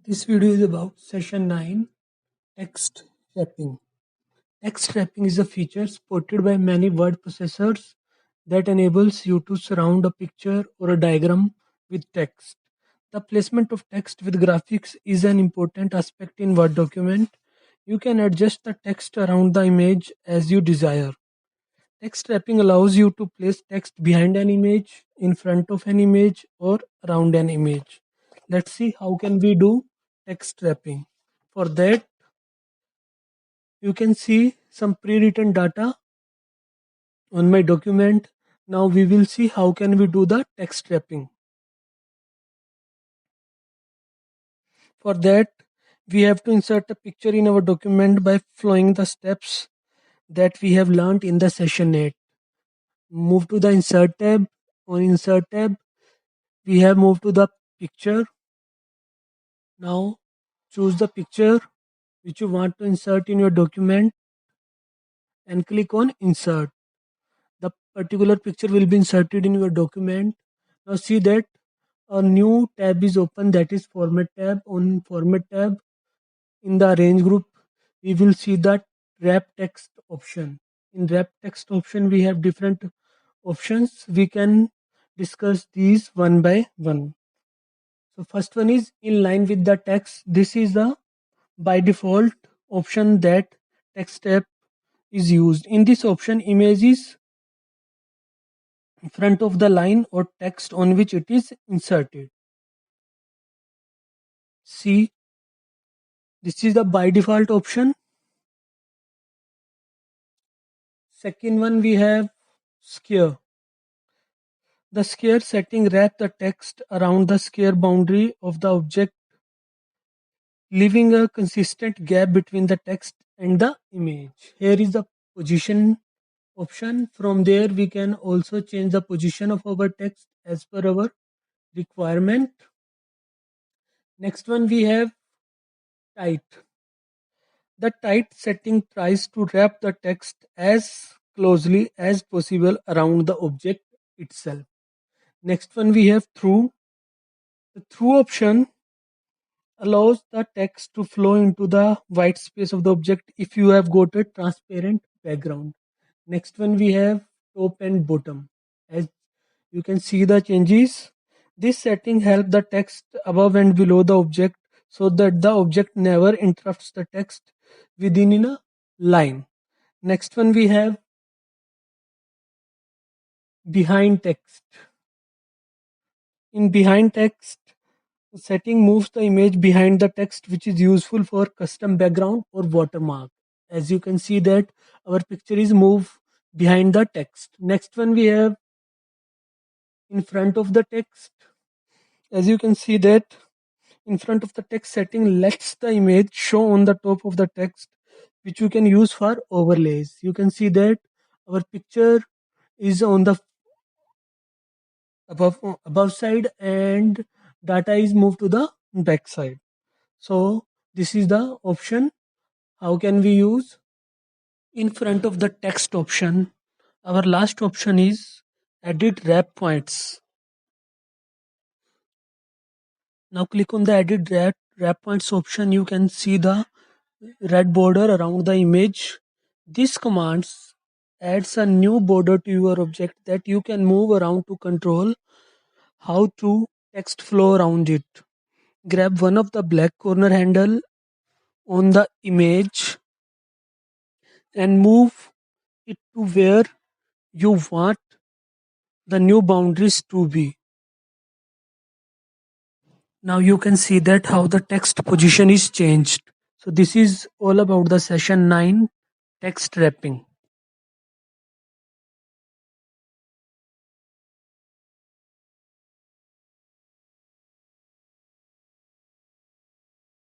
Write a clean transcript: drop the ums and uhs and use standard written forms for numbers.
This video is about session 9 text wrapping. Text wrapping is a feature supported by many word processors that enables you to surround a picture or a diagram with text. The placement of text with graphics is an important aspect in Word document. You can adjust the text around the image as you desire. Text wrapping allows you to place text behind an image, in front of an image, or around an image. Let's see how can we do text wrapping. For that, you can see some pre-written data on my document. Now we will see how can we do the text wrapping. For that, we have to insert a picture in our document by following the steps that we have learned in the session 8. Move to the insert tab. On insert tab, we have moved to the picture. Now choose the picture which you want to insert in your document and click on insert. The particular picture will be inserted in your document. Now see that a new tab is open, that is format tab. On format tab, in the arrange group, we will see the wrap text option. In wrap text option, we have different options. We can discuss these one by one. So first one is in line with the text. This is the by default option that text tab is used. In this option, image is in front of the line or text on which it is inserted. See, this is the by default option. Second one, we have square. The square setting wrap the text around the square boundary of the object, leaving a consistent gap between the text and the image. Here is the position option. From there, we can also change the position of our text as per our requirement. Next one, we have tight. The tight setting tries to wrap the text as closely as possible around the object itself. Next one, we have through. The through option allows the text to flow into the white space of the object if you have got a transparent background. Next one, we have top and bottom. As you can see the changes, this setting helps the text above and below the object so that the object never interrupts the text within in a line. Next one, we have behind text. In behind text, setting moves the image behind the text, which is useful for custom background or watermark. As you can see that our picture is moved behind the text. Next one, we have in front of the text. As you can see that in front of the text setting lets the image show on the top of the text, which you can use for overlays. You can see that our picture is on the above side and data is moved to the back side. So this is the option. How can we use in front of the text option? Our last option is edit wrap points. Now click on the edit wrap points option. You can see the red border around the image. This command adds a new border to your object that you can move around to control how to text flow around it. Grab one of the black corner handle on the image and move it to where you want the new boundaries to be. Now you can see that how the text position is changed. So this is all about the session 9 text wrapping.